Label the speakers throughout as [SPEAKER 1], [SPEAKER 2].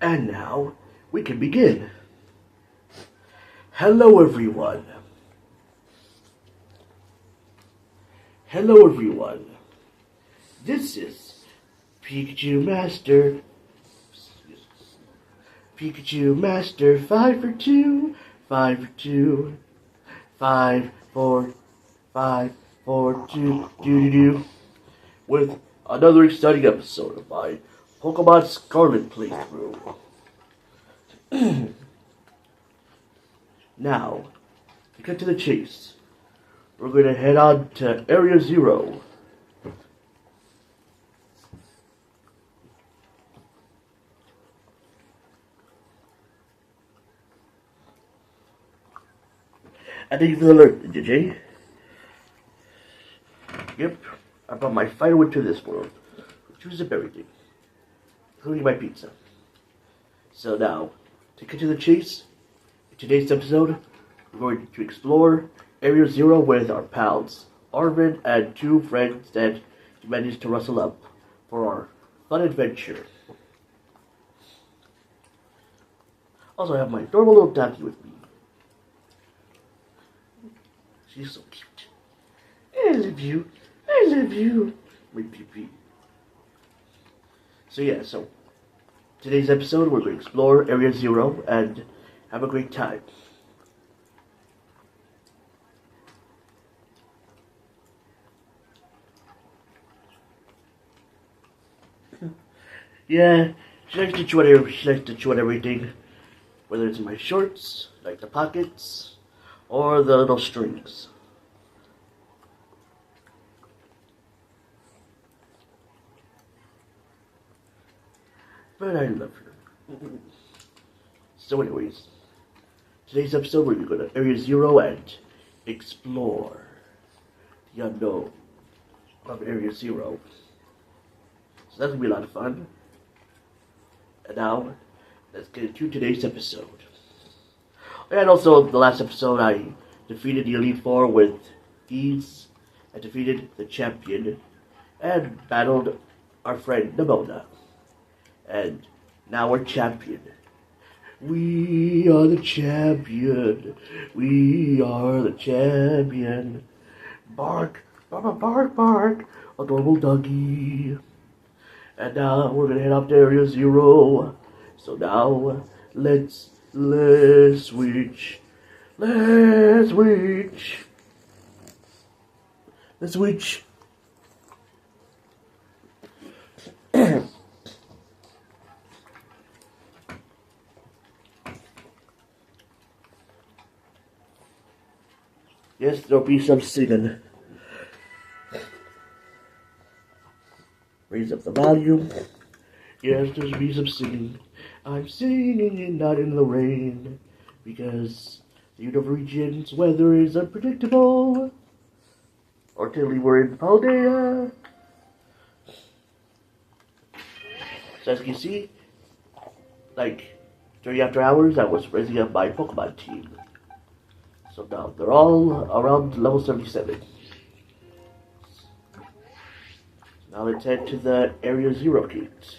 [SPEAKER 1] And now we can begin. Hello everyone. Hello everyone. This is Pikachu Master 5 for 2, 5 for 2, 5, 4, 5, 4, 2, do, with another exciting episode of my Pokemon Scarlet playthrough. Now, to cut to the chase, we're going to head on to Area 0. And thank you for the alert, DJ. Yep, I brought my fighter into this world, which was everything, including my pizza. So now, to get to the chase, in today's episode, we're going to explore Area 0 with our pals, Arvin and two friends that we managed to rustle up for our fun adventure. Also, I have my adorable little donkey with me. She's so cute. I love you. I love you. My pee-pee. So today's episode, we're going to explore Area 0 and have a great time. Yeah, she likes to chew on everything. Whether it's in my shorts, like the pockets, or the little strings. But I love her. So anyways, today's episode we're going to Area 0 and explore the unknown of Area 0. So that's going to be a lot of fun. And now, let's get into today's episode. And also, the last episode I defeated the Elite Four with ease. I defeated the champion and battled our friend Nimona. And now we're champion. We are the champion. We are the champion. Bark, bark, bark, bark, adorable doggy. And now we're gonna head up to Area 0. So now let's switch. Let's switch. Let's switch. Yes, there'll be some singing. Raise up the volume. Yes, there'll be some singing. I'm singing and not in the rain, because the Unova region's weather is unpredictable. Or till we were in Paldea. So as you can see, like 30 after hours, I was raising up my Pokemon team. So now they're all around level 77. Now let's head to the Area 0 gate.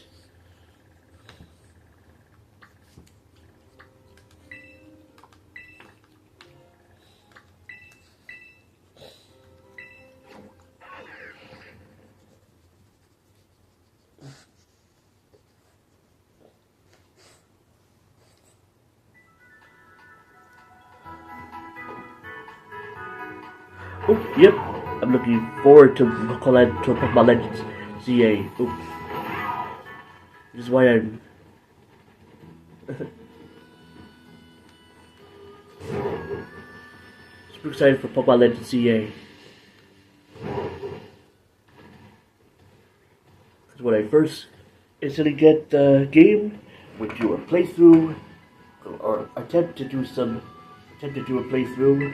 [SPEAKER 1] Oh, yep. I'm looking forward to Pokemon Legends CA. Oh. This is why I'm super excited for Pokemon Legends CA. Because when I first instantly get the game, would do a playthrough, or attempt to do a playthrough.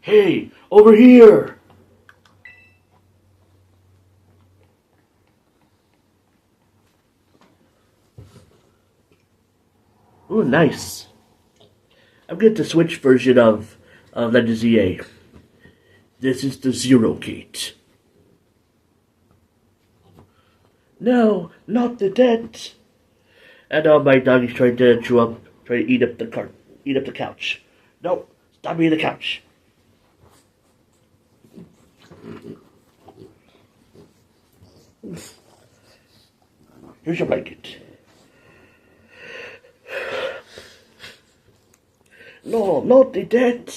[SPEAKER 1] Hey, over here! Ooh, nice. I'm getting the Switch version of Legend ZA. This is the Zero Gate. No, not the dead. And my dog is trying to trying to eat up the couch. No, stop eating the couch. Here's your blanket. No, not the dead.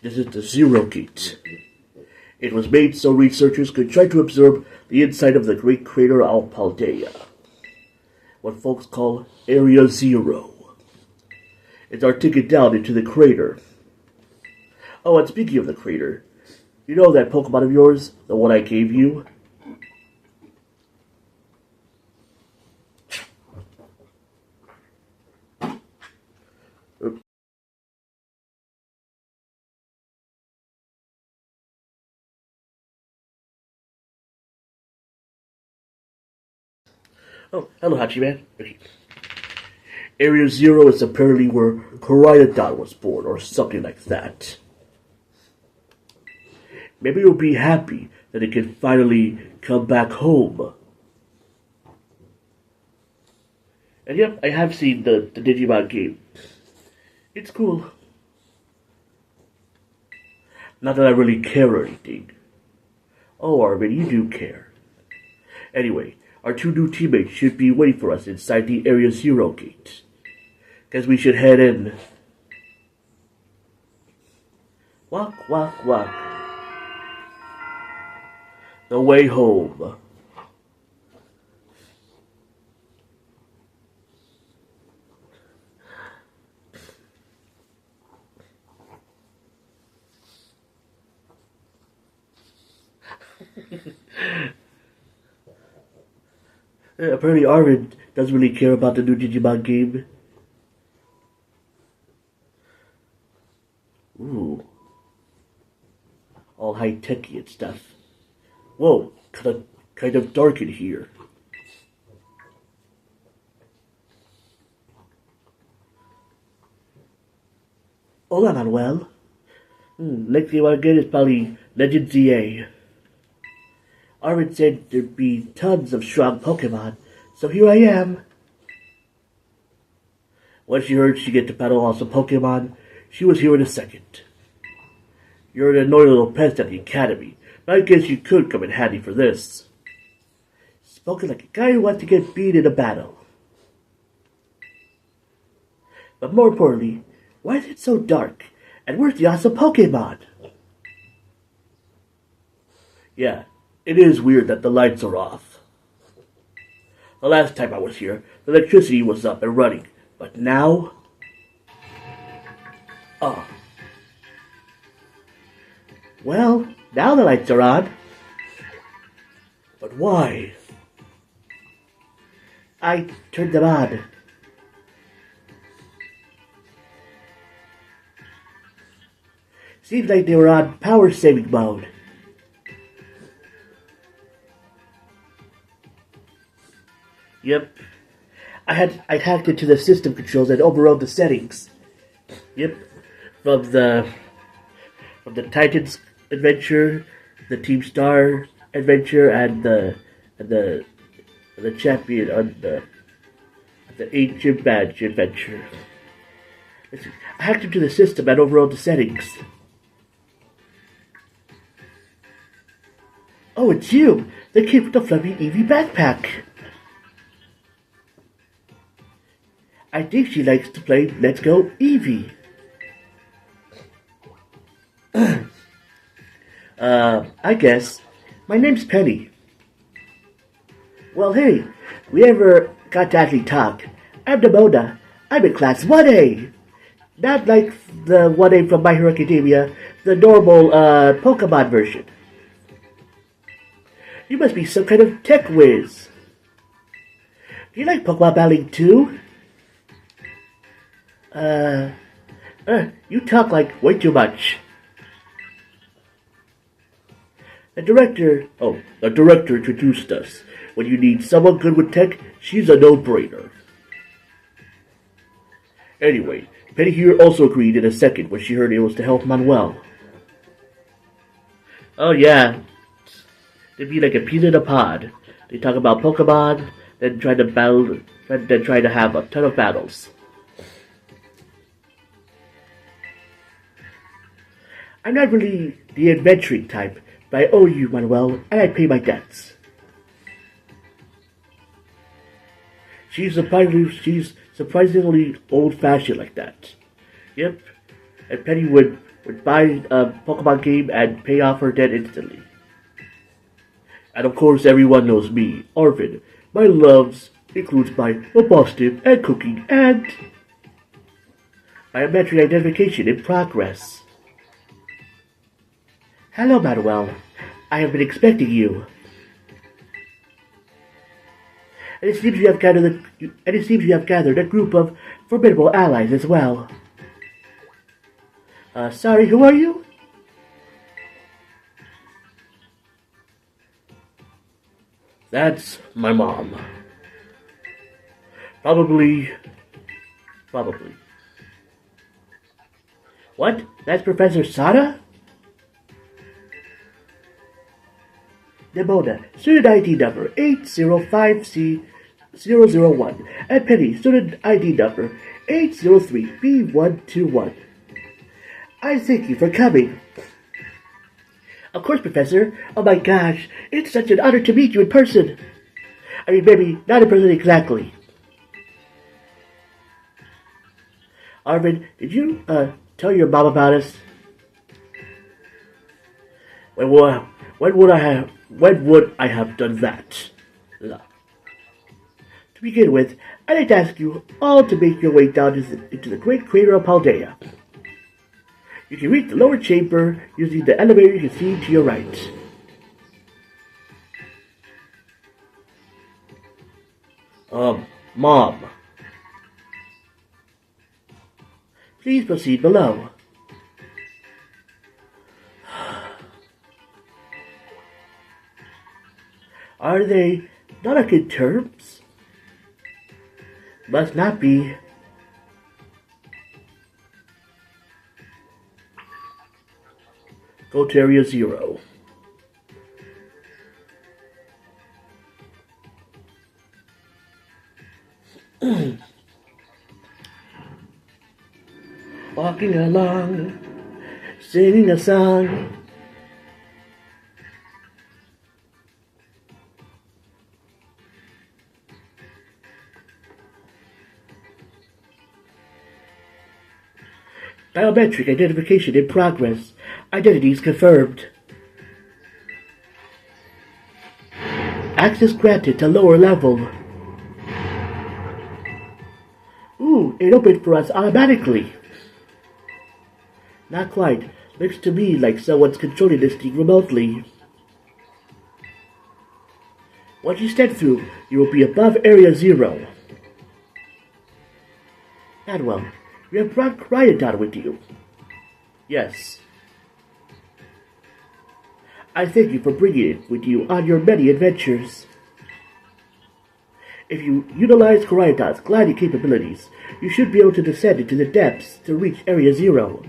[SPEAKER 1] This is the Zero Gate. It was made so researchers could try to observe the inside of the great crater of Paldea, what folks call Area Zero. It's our ticket down into the crater. Oh, and speaking of the crater, you know that Pokemon of yours, the one I gave you? Oh, hello, Hachiman. Okay. Area Zero is apparently where Koraidon was born, or something like that. Maybe you'll be happy that it can finally come back home. And yep, I have seen the Digimon game. It's cool. Not that I really care or anything. Oh, Armin, you do care. Anyway, our two new teammates should be waiting for us inside the Area Zero Gate. Guess we should head in. Walk, walk, walk. The way home. Apparently Arvid doesn't really care about the new Digimon game. Ooh. All high-techy and stuff. Whoa, kind of dark in here. Hola, Manuel. Next thing I want to get is probably Legend ZA. Armin said there'd be tons of strong Pokemon, so here I am. Once she heard she'd get to battle awesome Pokemon, she was here in a second. You're an annoying little pest at the academy, but I guess you could come in handy for this. Spoken like a guy who wants to get beat in a battle. But more importantly, why is it so dark? And where's the awesome Pokemon? Yeah, it is weird that the lights are off. The last time I was here, the electricity was up and running, but now... Oh. Well, now the lights are on. But why? I turned them on. Seems like they were on power saving mode. Yep. I hacked into the system controls and overrode the settings. Yep. From the Titans adventure, the Team Star adventure, and the champion on the Ancient Badge adventure. Let's see. I hacked into the system and overrode the settings. Oh, it's you! The kid with the fluffy Eevee backpack! I think she likes to play Let's Go Eevee. I guess. My name's Penny. Well, hey, we never got to actually talk. I'm Demona. I'm in class 1A. Not like the 1A from My Hero Academia, the normal, Pokemon version. You must be some kind of tech whiz. Do you like Pokemon battling too? You talk like way too much. The director introduced us. When you need someone good with tech, she's a no-brainer. Anyway, Penny here also agreed in a second when she heard it was to help Manuel. Oh yeah, they'd be like a pea in a pod. They talk about Pokemon, then try to battle, then try to have a ton of battles. I'm not really the adventuring type, but I owe you, Manuel, and I pay my debts. She's surprisingly old-fashioned like that. Yep, and Penny would buy a Pokemon game and pay off her debt instantly. And of course everyone knows me, Arvin. My loves includes my robustive and cooking and biometric identification in progress. Hello, Manuel. I have been expecting you. And it seems you have gathered a group of formidable allies as well. Sorry, who are you? That's my mom. Probably. What? That's Professor Sada? Demona, student ID number 805C001, and Penny, student ID number 803B121. I thank you for coming. Of course, Professor. Oh my gosh, it's such an honor to meet you in person. I mean, maybe not in person exactly. Arvin, did you, tell your mom about us? When would I have done that? To begin with, I'd like to ask you all to make your way down into the great crater of Paldea. You can reach the lower chamber using the elevator you can see to your right. Mom. Please proceed below. Are they not on good terms? Must not be. Go to Area 0. Walking along, singing a song. Biometric identification in progress. Identities confirmed. Access granted to lower level. Ooh, it opened for us automatically. Not quite. Looks to me like someone's controlling this thing remotely. Once you step through, you will be above Area 0. Manuel, you have brought Cryoton with you. Yes. I thank you for bringing it with you on your many adventures. If you utilize Cryoton's gliding capabilities, you should be able to descend into the depths to reach Area 0.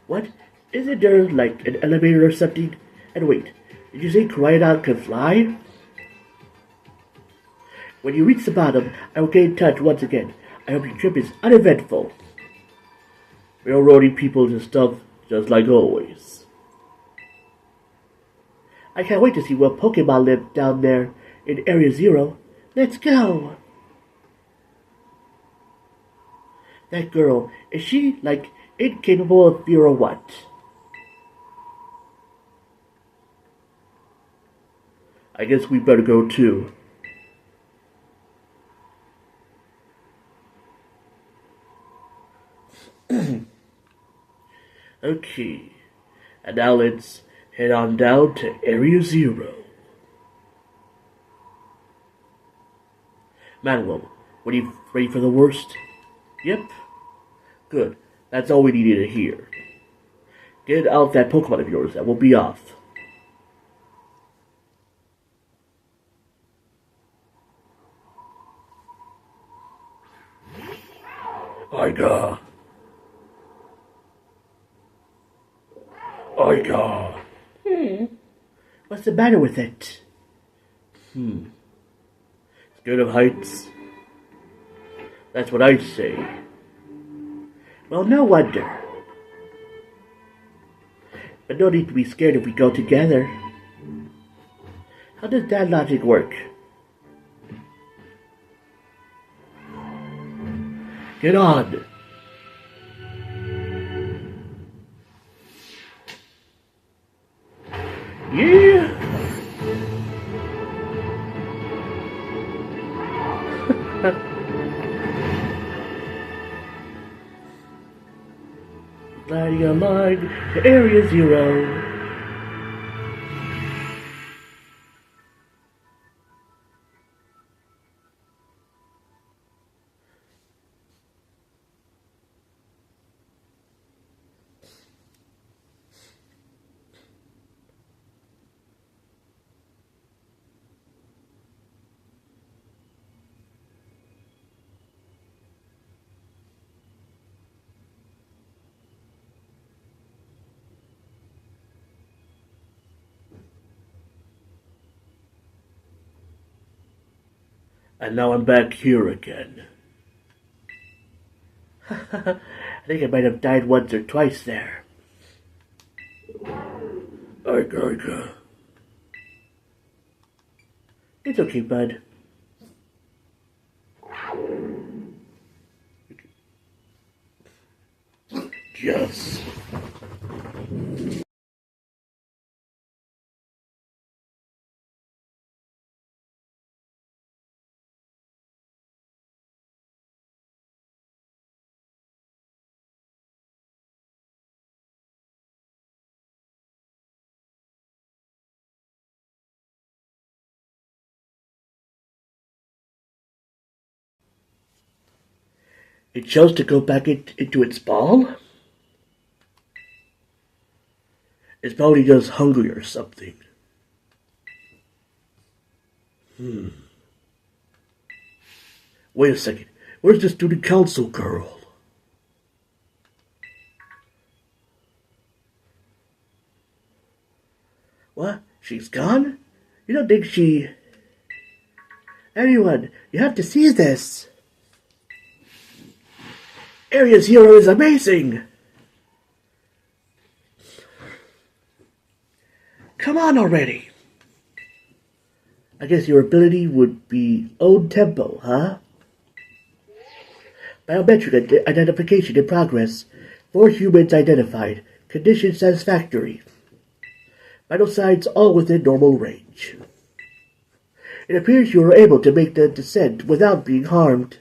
[SPEAKER 1] What? Isn't there like an elevator or something? And wait, did you say Cryoton can fly? When you reach the bottom, I will get in touch once again. I hope your trip is uneventful. Railroading people and stuff, just like always. I can't wait to see what Pokemon live down there in Area 0. Let's go! That girl, is she, like, incapable of fear or what? I guess we better go too. Okay, and now let's head on down to Area 0. Manuel, what are you ready for the worst? Yep. Good. That's all we needed to hear. Get out that Pokemon of yours and we'll be off. Iga. Iga. What's the matter with it? Scared of heights? That's what I say. Well, no wonder. But no need to be scared if we go together. How does that logic work? Get on! Yeah! Gliding along to Area Zero. And now I'm back here again. I think I might have died once or twice there. Iga. It's okay, bud. Yes. It chose to go back into its ball? It's probably just hungry or something. Wait a second. Where's the student council girl? What? She's gone? You don't think she... Everyone, you have to see this. Area Zero is amazing. Come on already. I guess your ability would be own tempo, huh? Biometric identification in progress. 4 humans identified. Condition satisfactory. Vital signs all within normal range. It appears you were able to make the descent without being harmed.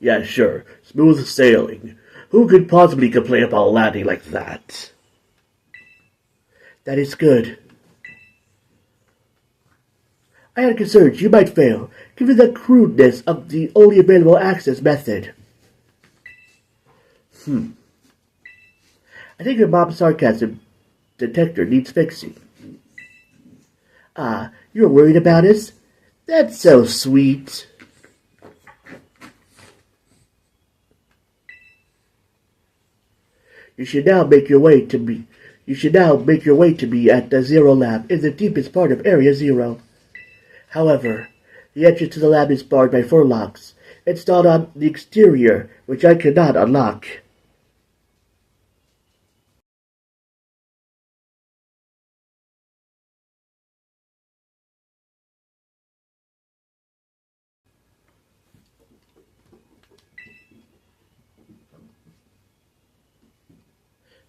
[SPEAKER 1] Yeah, sure. Smooth sailing. Who could possibly complain about landing like that? That is good. I had concerns you might fail, given the crudeness of the only available access method. I think your mom's sarcasm detector needs fixing. Ah, you're worried about us? That's so sweet. You should now make your way to me at the Zero Lab in the deepest part of Area Zero. However, the entrance to the lab is barred by 4 locks, installed on the exterior, which I cannot unlock.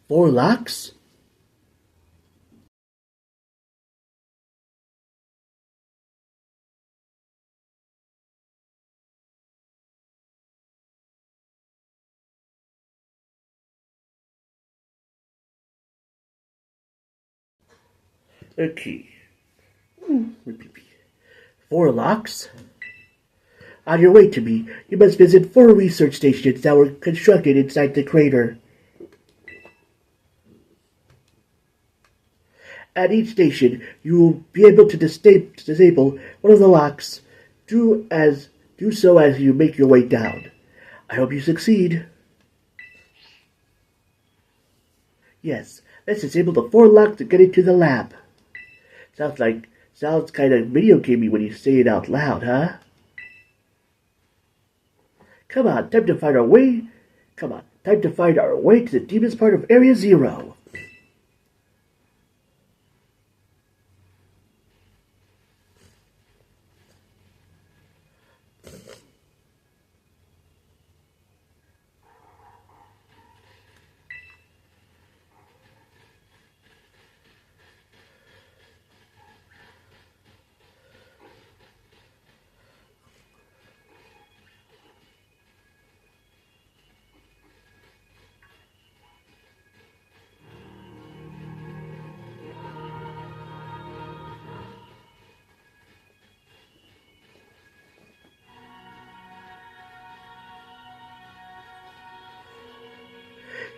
[SPEAKER 1] Four locks? Okay. 4 locks? On your way to me, you must visit 4 research stations that were constructed inside the crater. At each station, you will be able to disable one of the locks. Do as Do so as you make your way down. I hope you succeed. Yes, let's disable the 4 lock to get into the lab. Sounds kind of video gamey when you say it out loud, huh? Come on, time to find our way. Come on, time to find our way to the deepest part of Area Zero.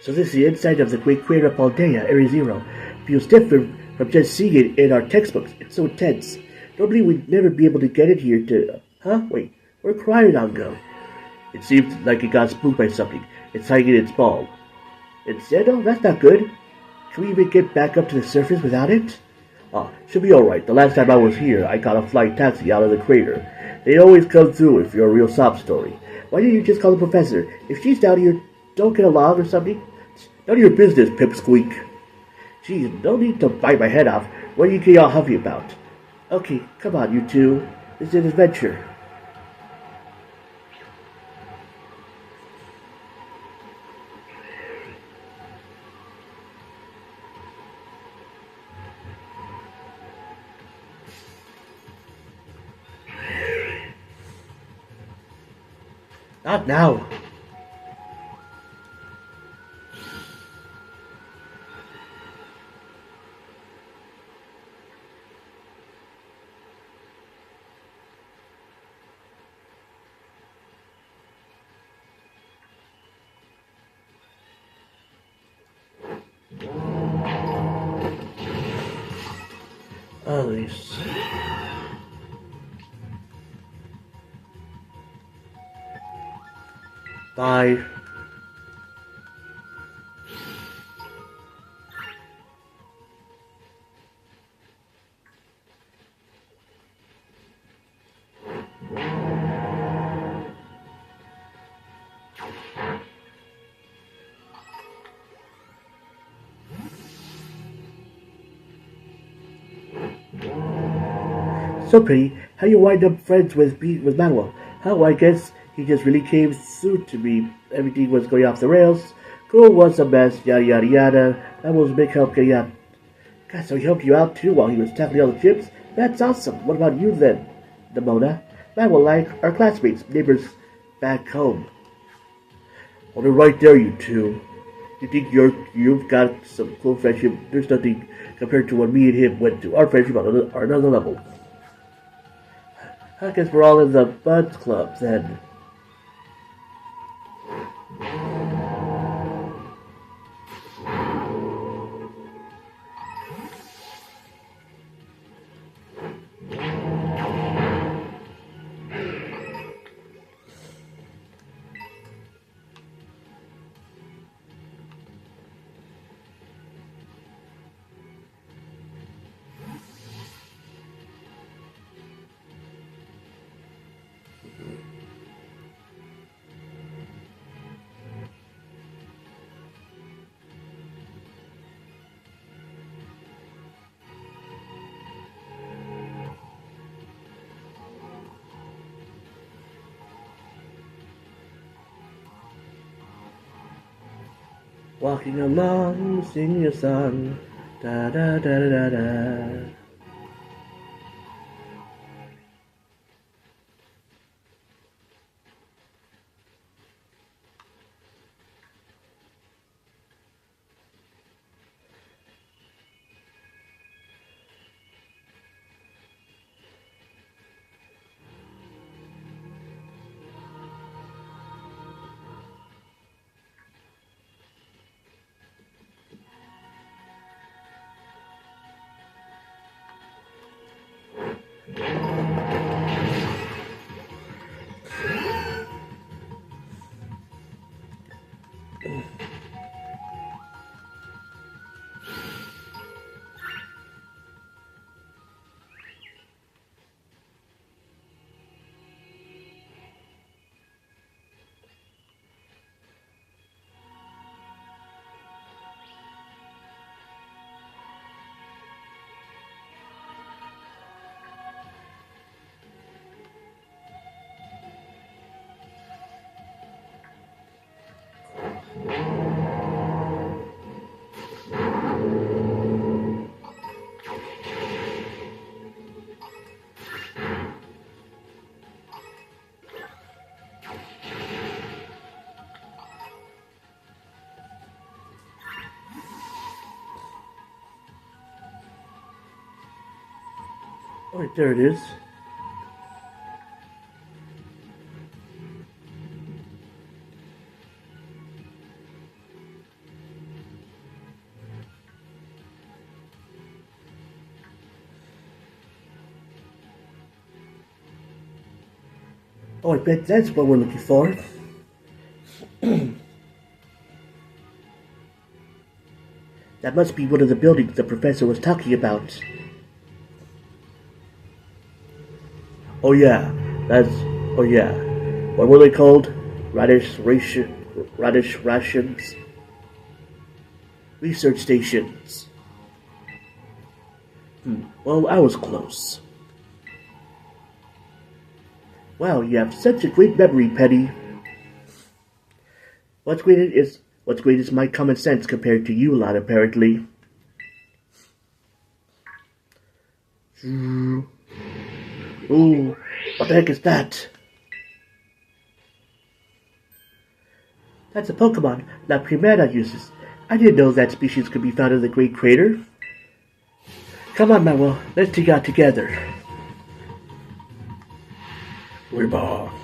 [SPEAKER 1] So this is the inside of the great crater of Paldea, Area Zero. Feels different from just seeing it in our textbooks. It's so intense. Normally we'd never be able to get it here to... Huh? Wait, where'd Cryonon go? It seems like it got spooked by something. It's hiding in its ball. Instead, oh, that's not good. Can we even get back up to the surface without it? Oh, should be alright. The last time I was here, I got a flying taxi out of the crater. They always come through if you're a real sob story. Why didn't you just call the professor? If she's down here, don't get along or something? It's none of your business, Pipsqueak. Geez, no need to bite my head off. What are you getting all huffy about? Okay, come on, you two. This is an adventure. Not now. Alice. Bye. So pretty. How you wind up friends with Manuel? How I guess he just really came through to me. Everything was going off the rails. School was a mess. Yada yada yada. That was a big help getting out. God, so he helped you out too while he was tackling all the chips? That's awesome. What about you then, Demona? Manuel like our classmates, neighbors back home. Hold it right there, you two. You think you've got some cool friendship? There's nothing compared to what me and him went to. Our friendship are another level. I guess we're all in the Buds Club then. Walking along, singing a song, da da da da da da. Alright, there it is. Oh, I bet that's what we're looking for. That must be one of the buildings the professor was talking about. Oh yeah, oh yeah. What were they called? Radish rations? Research stations. Well, I was close. Wow, you have such a great memory, Penny. What's great is my common sense compared to you lot, apparently. Ooh, what the heck is that? That's a Pokemon La Primera uses. I didn't know that species could be found in the Great Crater. Come on, Manuel, let's dig out together. We're off.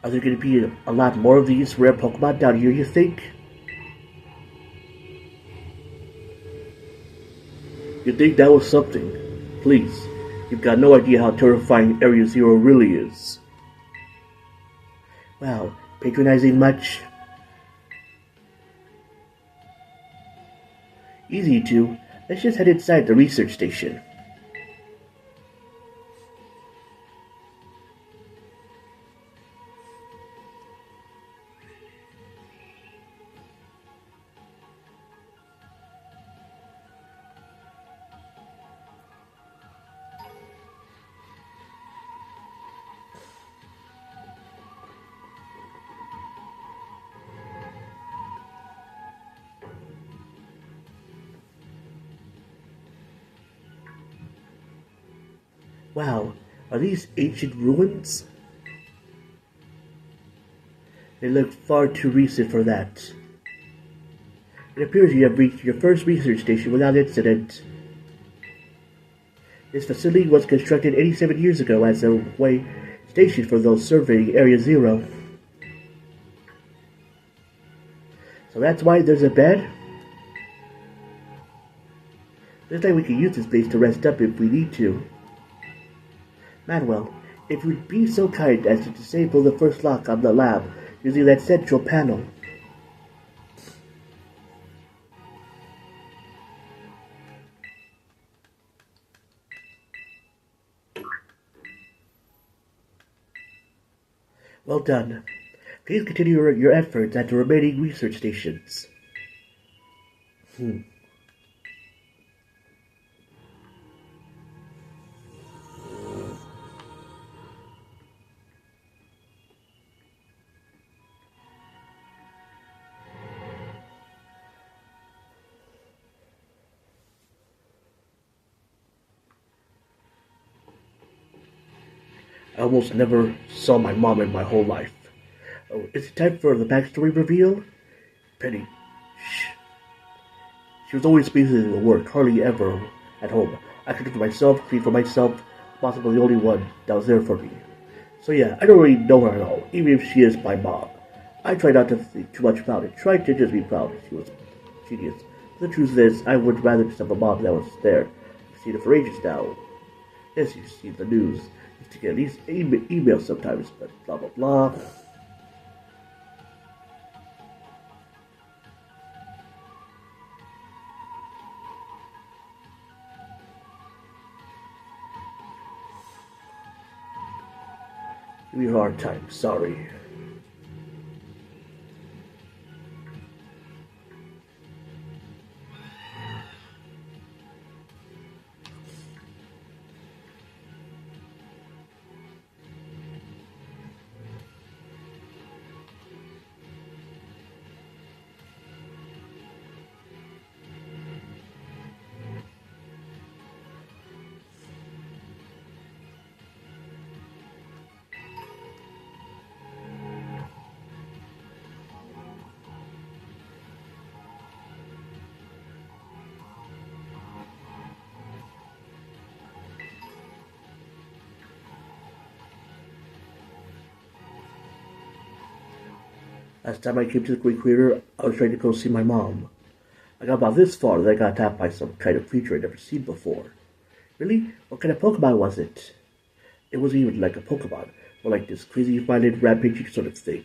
[SPEAKER 1] Are there going to be a lot more of these rare Pokemon down here, you think? You think that was something? Please, you've got no idea how terrifying Area Zero really is. Wow, patronizing much? Easy to. Let's just head inside the research station. Wow, are these ancient ruins? They look far too recent for that. It appears you have reached your first research station without incident. This facility was constructed 87 years ago as a way station for those surveying Area Zero. So that's why there's a bed? Looks like we can use this place to rest up if we need to. Manuel, if you'd be so kind as to disable the first lock on the lab using that central panel. Well done. Please continue your efforts at the remaining research stations. I almost never saw my mom in my whole life. Oh, is it time for the backstory reveal? Penny. Shh. She was always busy with work, hardly ever at home. I cooked for myself, cleaned for myself, possibly the only one that was there for me. So yeah, I don't really know her at all, even if she is my mom. I try not to think too much about it, try to just be proud. She was genius. The truth is, I would rather just have a mom that was there. I've seen it for ages now. Yes, you see the news. Used to get at least emails sometimes, but blah blah blah. Give me a hard time, sorry. Last time I came to the Great Crater, I was trying to go see my mom. I got about this far, then I got attacked by some kind of creature I'd never seen before. Really? What kind of Pokemon was it? It wasn't even like a Pokemon, more like this crazy-minded, rampaging sort of thing.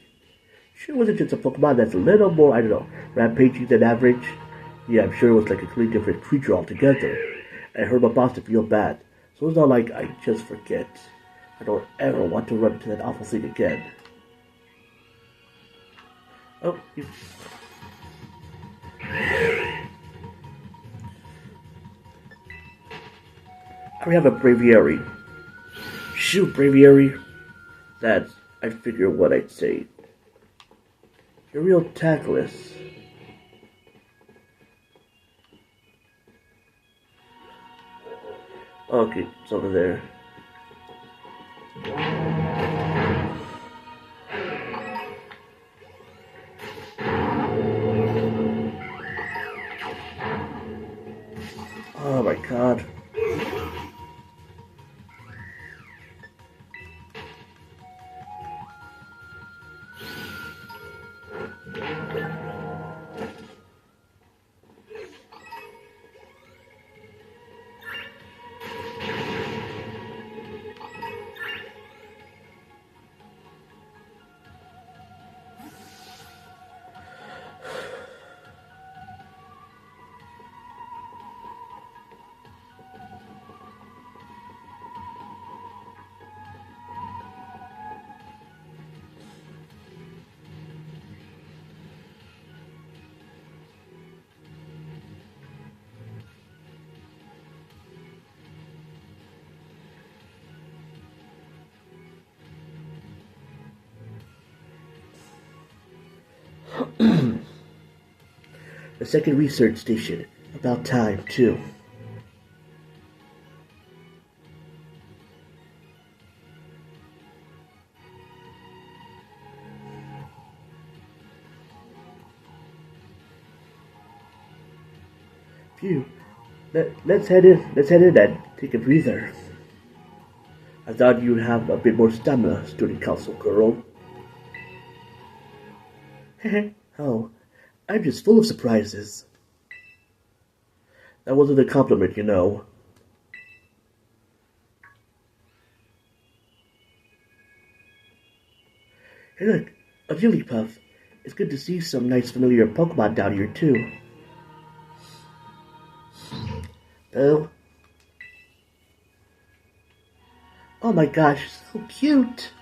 [SPEAKER 1] Sure, it wasn't just a Pokemon that's a little more, I don't know, rampaging than average. Yeah, I'm sure it was like a completely different creature altogether. And I heard my boss to feel bad, so it's not like I just forget. I don't ever want to run into that awful thing again. Oh, you... I have a Braviary. Shoot, Braviary. That's, I figure what I'd say. You're real tactless. Okay, it's over there. Oh my god. The second research station. About time, too. Phew. Let's head in and take a breather. I thought you'd have a bit more stamina, student council girl. Oh, I'm just full of surprises. That wasn't a compliment, you know. Hey look, a Jigglypuff. It's good to see some nice familiar Pokemon down here too. Oh. Oh my gosh, so cute!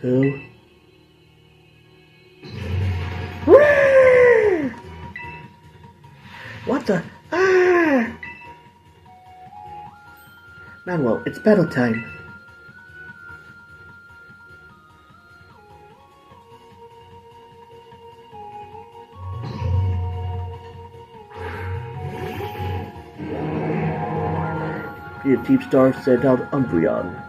[SPEAKER 1] Pooh. What the? Ah! Manuel, it's battle time. Creative Team Star sent out Umbreon.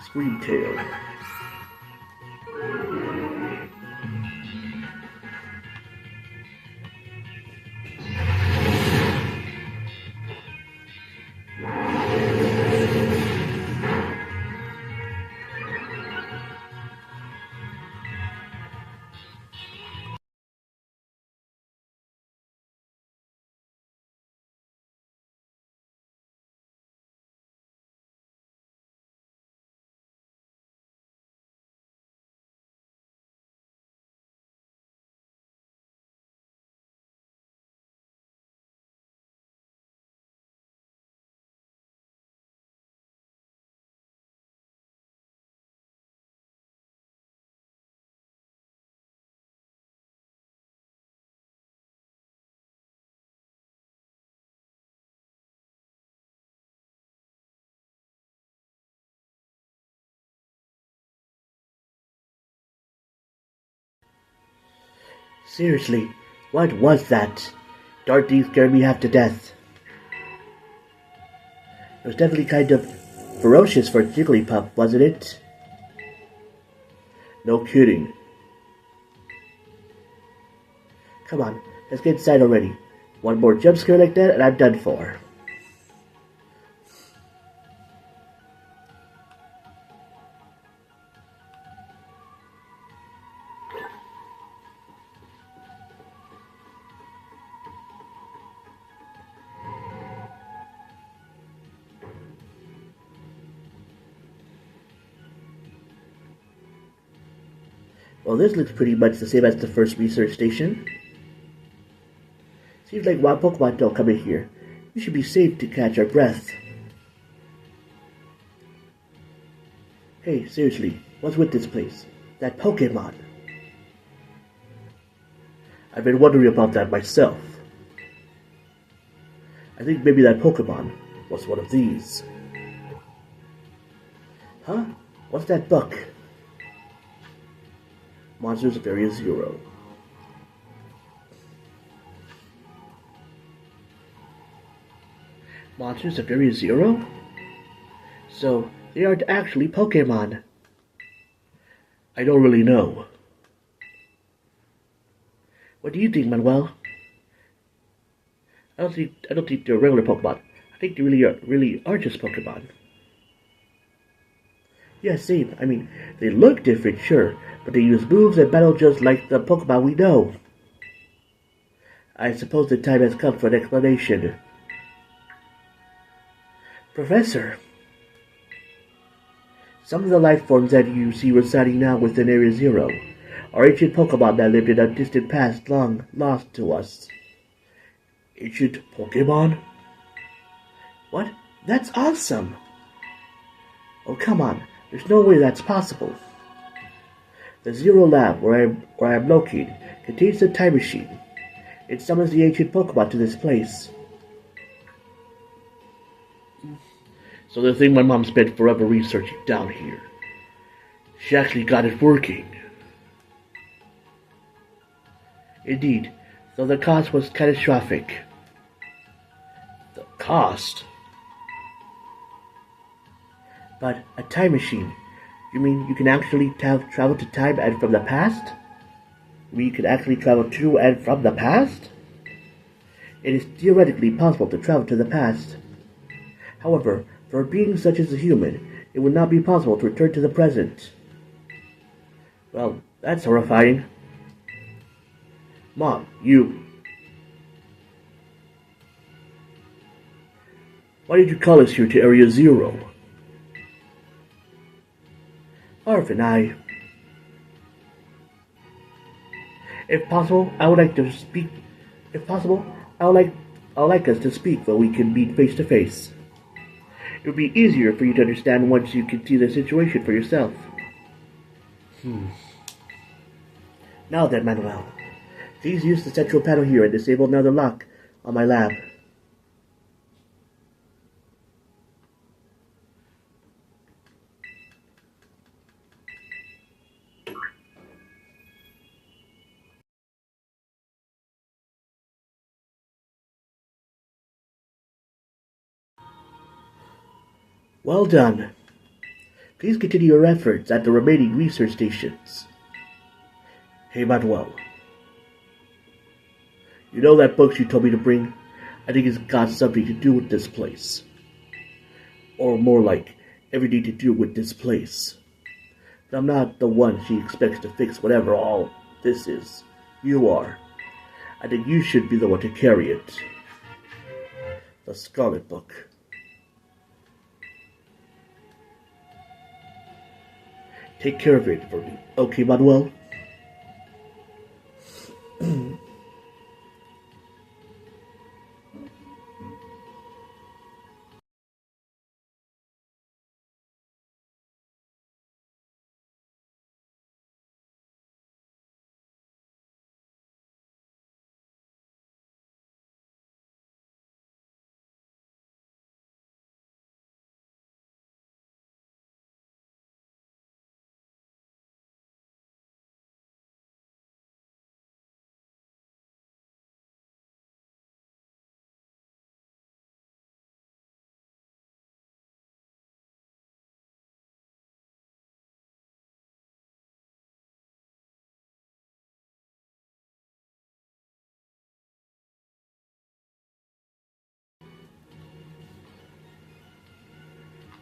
[SPEAKER 1] Screamtail. Seriously, what was that? Dorothy scared me half to death. It was definitely kind of ferocious for Jigglypuff, wasn't it? No kidding. Come on, let's get inside already. One more jump scare like that and I'm done for. Well, this looks pretty much the same as the first research station. Seems like wild Pokemon don't come in here. We should be safe to catch our breath. Hey, seriously, what's with this place? That Pokemon. I've been wondering about that myself. I think maybe that Pokemon was one of these. Huh? What's that book? Monsters of Area Zero. Monsters of Area Zero? So, they aren't actually Pokemon. I don't really know. What do you think, Manuel? I don't think they're regular Pokemon. I think they really are just Pokemon. Yeah, same. I mean, they look different, sure, but they use moves and battle just like the Pokemon we know. I suppose the time has come for an explanation. Professor, some of the life forms that you see residing now within Area Zero are ancient Pokemon that lived in a distant past long lost to us. Ancient Pokemon? What? That's awesome! Oh, come on. There's no way that's possible. The Zero Lab, where I am located, contains a time machine. It summons the ancient Pokemon to this place. So the thing my mom spent forever researching down here, she actually got it working. Indeed, though the cost was catastrophic. The cost? But a time machine? You mean you can actually travel to time and from the past? You mean you can actually travel to and from the past? It is theoretically possible to travel to the past. However, for a being such as a human, it would not be possible to return to the present. Well, that's horrifying. Mom, you... Why did you call us here to Area Zero? Arf and I... If possible, I would like to speak... If possible, I would like us to speak so we can meet face to face. It would be easier for you to understand once you can see the situation for yourself. Now then, Manuel. Please use the central panel here and disable another lock on my lab. Well done. Please continue your efforts at the remaining research stations. Hey, Manuel. You know that book you told me to bring? I think it's got something to do with this place. Or more like, everything to do with this place. But I'm not the one she expects to fix whatever all this is. You are. I think you should be the one to carry it. The Scarlet book. Take care of it for me. Okay, Manuel?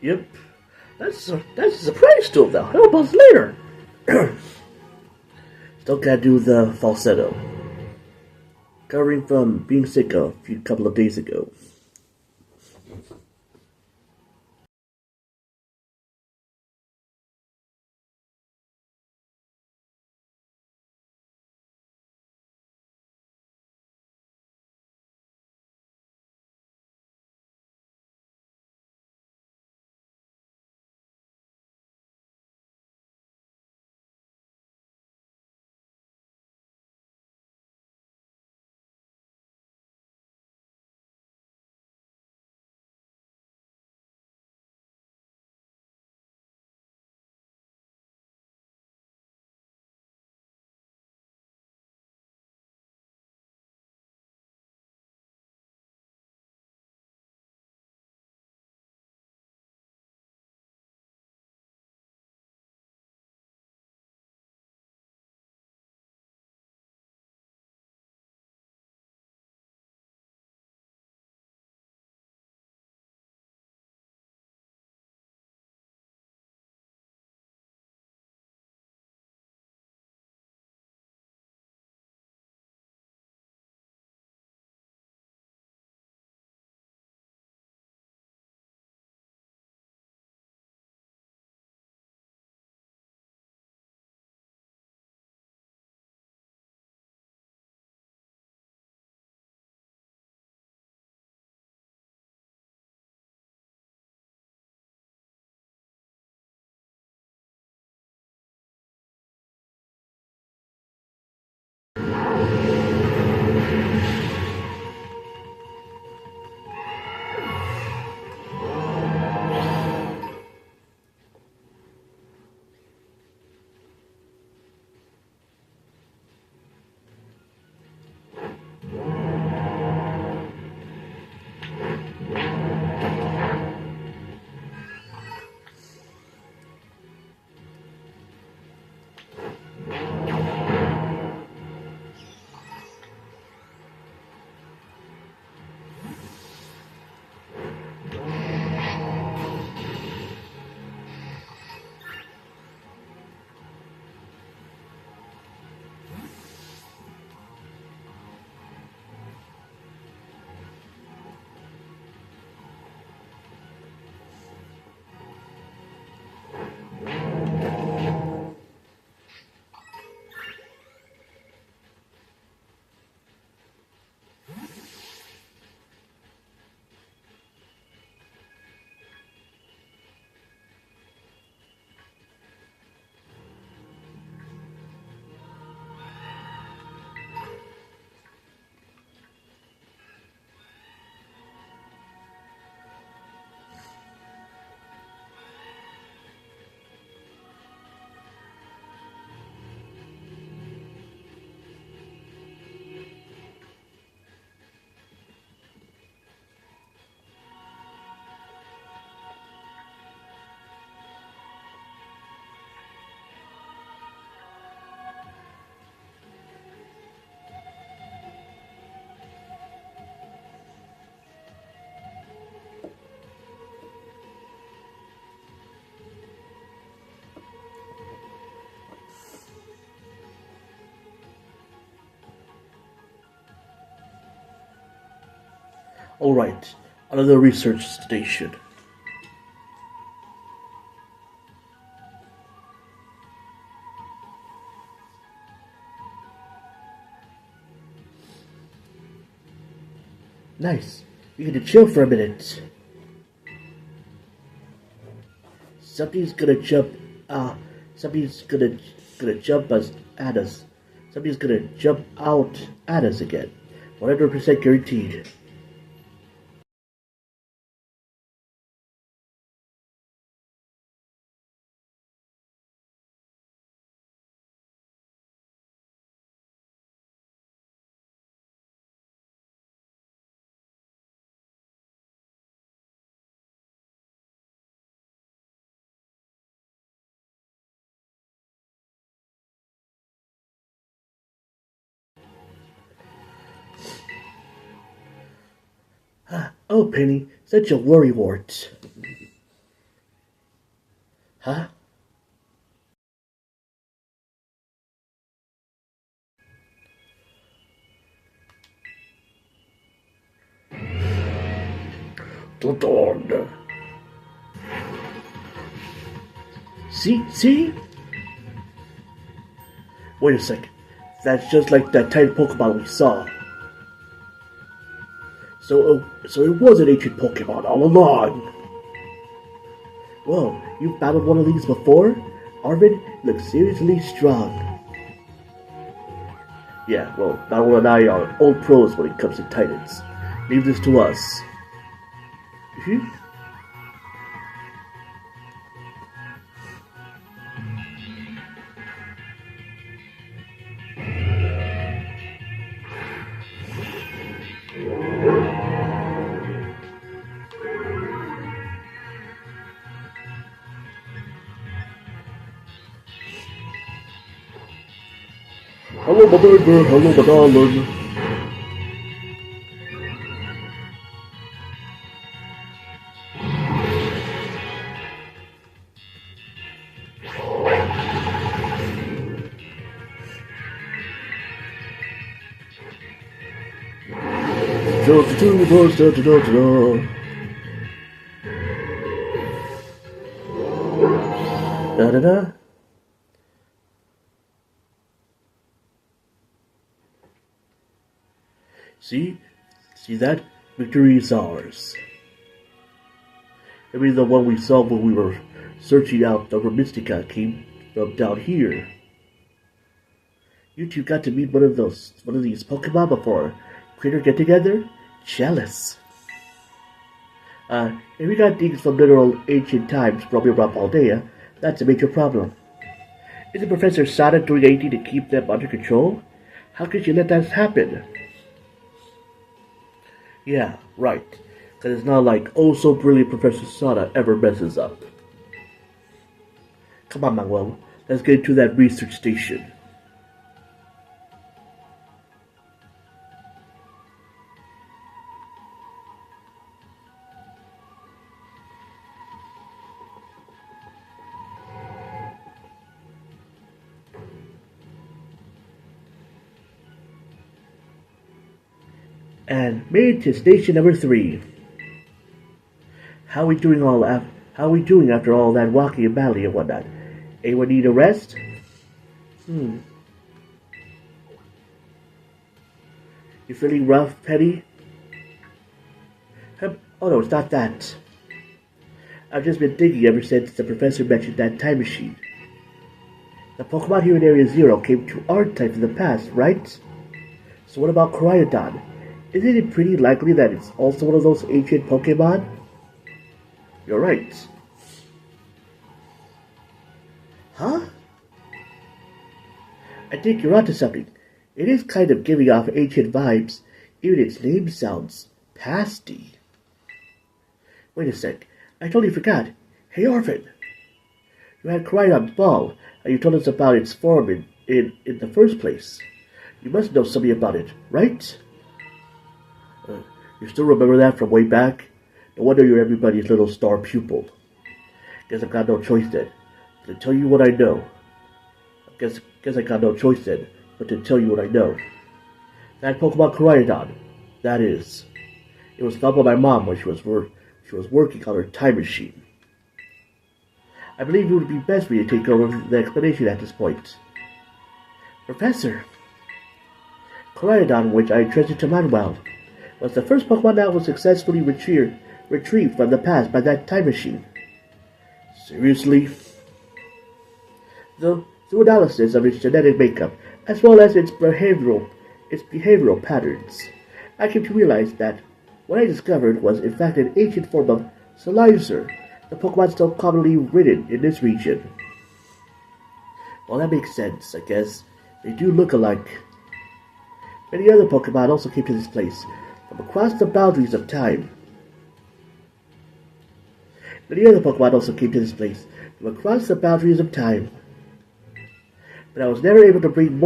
[SPEAKER 1] Yep. That's a surprise still though. How about later? Still gotta do the falsetto. Covering from being sick a few couple of days ago. Alright, another research station. Nice. You get to chill for a minute. Something's gonna jump. Something's gonna jump us at us. Something's gonna jump out at us again. 100% guaranteed. Oh, Penny, such a worrywart. Huh? The dawn. See? Wait a sec. That's just like that tiny Pokemon we saw. So it was an ancient Pokemon all along. Whoa, you've battled one of these before? Arvid looks seriously strong. Yeah, well, Battle and I are old pros when it comes to Titans. Leave this to us. Hello, my baby. Hello, my darling. Da da da. See that? Victory is ours. I mean, the one we saw when we were searching out the Mystica came from down here. You two got to meet one of these Pokemon before. Critter get together? Jealous. If we got things from literal ancient times roaming around Paldea, that's a major problem. Isn't Professor Sada doing anything to keep them under control? How could you let that happen? Yeah, right. Because it's not like so brilliant Professor Sada ever messes up. Come on, Manuel. Let's get to that research station. And made it to station number 3. How we doing after all that walking and battling and whatnot? Anyone need a rest? You feeling rough, Penny? Oh no, it's not that. I've just been thinking ever since the professor mentioned that time machine. The Pokemon here in Area Zero came to our type in the past, right? So what about Koraidon? Isn't it pretty likely that it's also one of those ancient Pokemon? You're right. Huh? I think you're onto something. It is kind of giving off ancient vibes. Even its name sounds pasty. Wait a sec. I totally forgot. Hey, Arvid. You had Koraidon's ball, and you told us about its form in the first place. You must know something about it, right? You still remember that from way back? No wonder you're everybody's little star pupil. Guess I've got no choice then. To tell you what I know. Guess I got no choice then, but to tell you what I know. That Pokemon Koraidon, that is. It was found by my mom when she was working on her time machine. I believe it would be best for you to take over the explanation at this point. Professor, Koraidon, which I entrusted to Manuel, was the first Pokemon that was successfully retrieved from the past by that time machine. Seriously? Through analysis of its genetic makeup, as well as its behavioral patterns, I came to realize that what I discovered was in fact an ancient form of Salizer, the Pokemon still commonly ridden in this region. Well, that makes sense, I guess. They do look alike. Many other Pokemon also came to this place, from across the boundaries of time. But I was never able to bring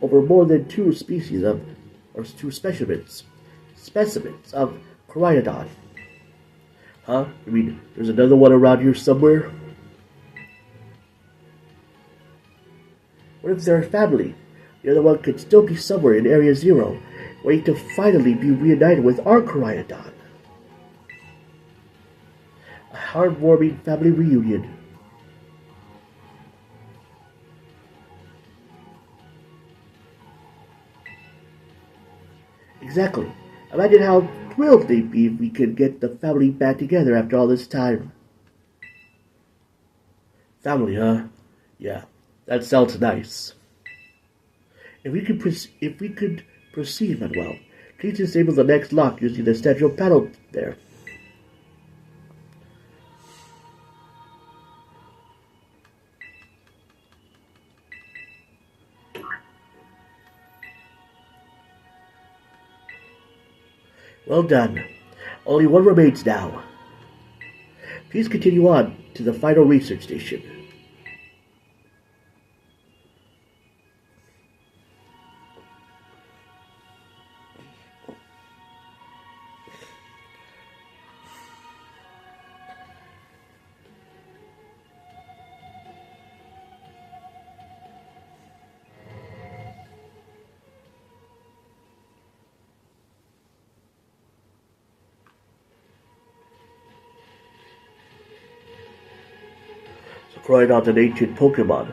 [SPEAKER 1] over more than two specimens of Koraidon. Huh? You mean there's another one around here somewhere? What if they're a family? The other one could still be somewhere in Area Zero, waiting to finally be reunited with our Koryodon. A heartwarming family reunion. Exactly. Imagine how thrilled they'd be if we could get the family back together after all this time. Family, huh? Yeah, that sounds nice. If we could proceed, Manuel, please disable the next lock using the central panel there. Well done. Only one remains now. Please continue on to the final research station. So crying out an ancient Pokemon.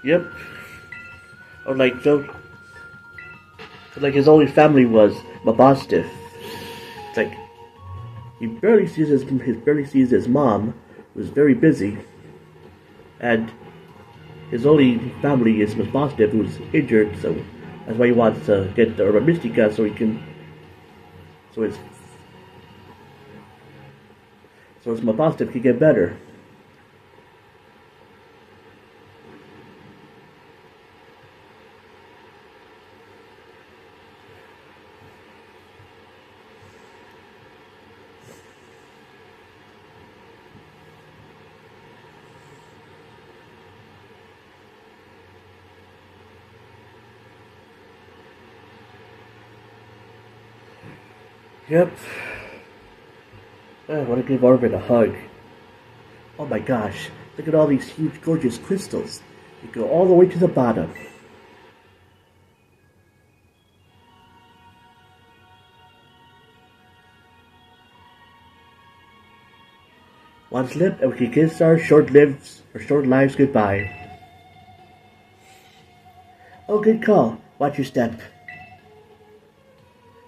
[SPEAKER 1] Yep. Or like like his only family was Mabastiff. It's like he barely sees his mom, who's very busy, and his only family is Mabastiff, who's injured. So that's why he wants to get the Herba Mystica so he can so his Mabastiff can get better. Yep. I want to give Arvin a hug. Oh my gosh, look at all these huge, gorgeous crystals. They go all the way to the bottom. One slip and we can kiss our short lives goodbye. Oh, good call. Watch your step.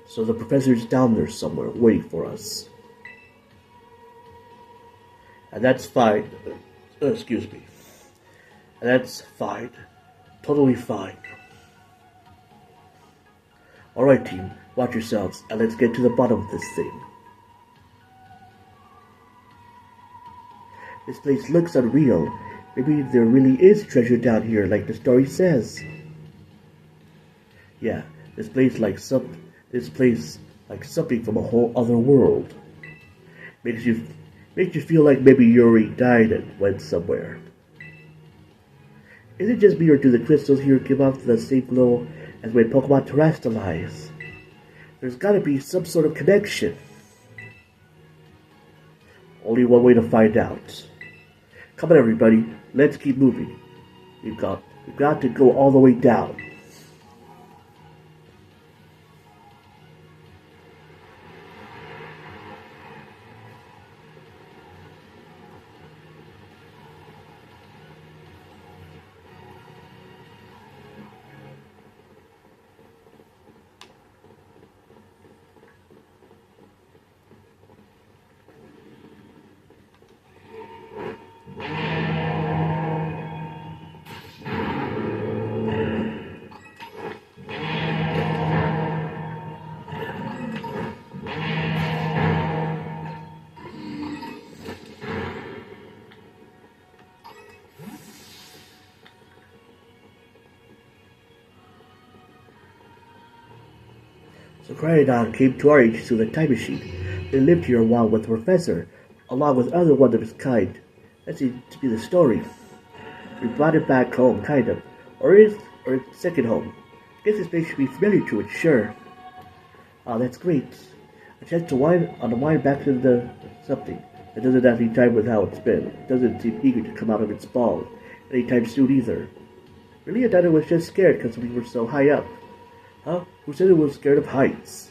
[SPEAKER 1] So the professor's down there somewhere waiting for us. And that's fine. Excuse me. And that's fine. Totally fine. Alright team, watch yourselves and let's get to the bottom of this thing. This place looks unreal. Maybe there really is treasure down here like the story says. Yeah, this place like something from a whole other world. Makes you feel like maybe Yuri died and went somewhere. Is it just me or do the crystals here give off the same glow as when Pokemon terrestrialize? There's gotta be some sort of connection. Only one way to find out. Come on everybody, let's keep moving. We've got to go all the way down. So Cryon came to our age through the time machine. They lived here a while with the professor, along with other one of his kind. That seems to be the story. We brought it back home, kind of. Or its second home. I guess this place should be familiar to it, sure. Ah, that's great. A chance to wind back to the something. It doesn't have any time with how it's been. It doesn't seem eager to come out of its ball anytime soon either. Really, I thought it was just scared because we were so high up. Huh? Who said it was scared of heights?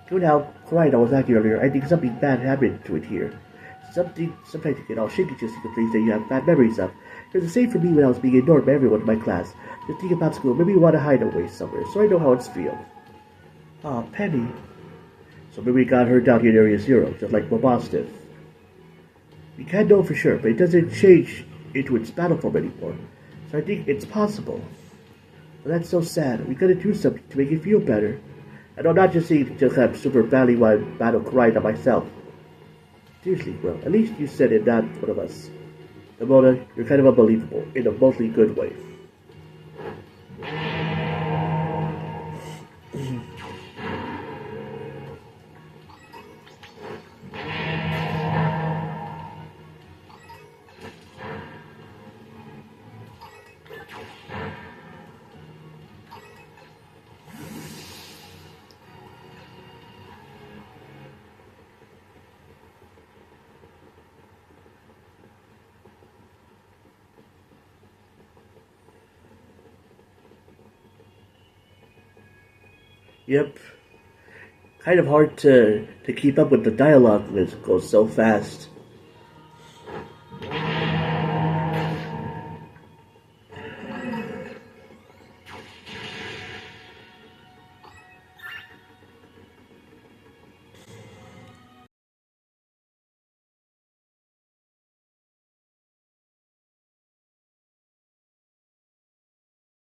[SPEAKER 1] Given how quiet I was acting earlier, I think something bad happened to it here. Sometimes you get all shaky just in the place that you have bad memories of. It was the same for me when I was being ignored by everyone in my class. Just think about school, maybe you want to hide away somewhere, so I know how it's feel. Ah, Penny. So maybe we got her down here in Area Zero, just like my boss did. We can't know for sure, but it doesn't change into its battle form anymore. So I think it's possible. But that's so sad. We gotta do something to make it feel better. And I'm not just saying just have super badly wide battle crying on myself. Seriously, well, at least you said it, not one of us. Ramona, you're kind of unbelievable, in a mostly good way. Yep. Kind of hard to keep up with the dialogue that goes so fast.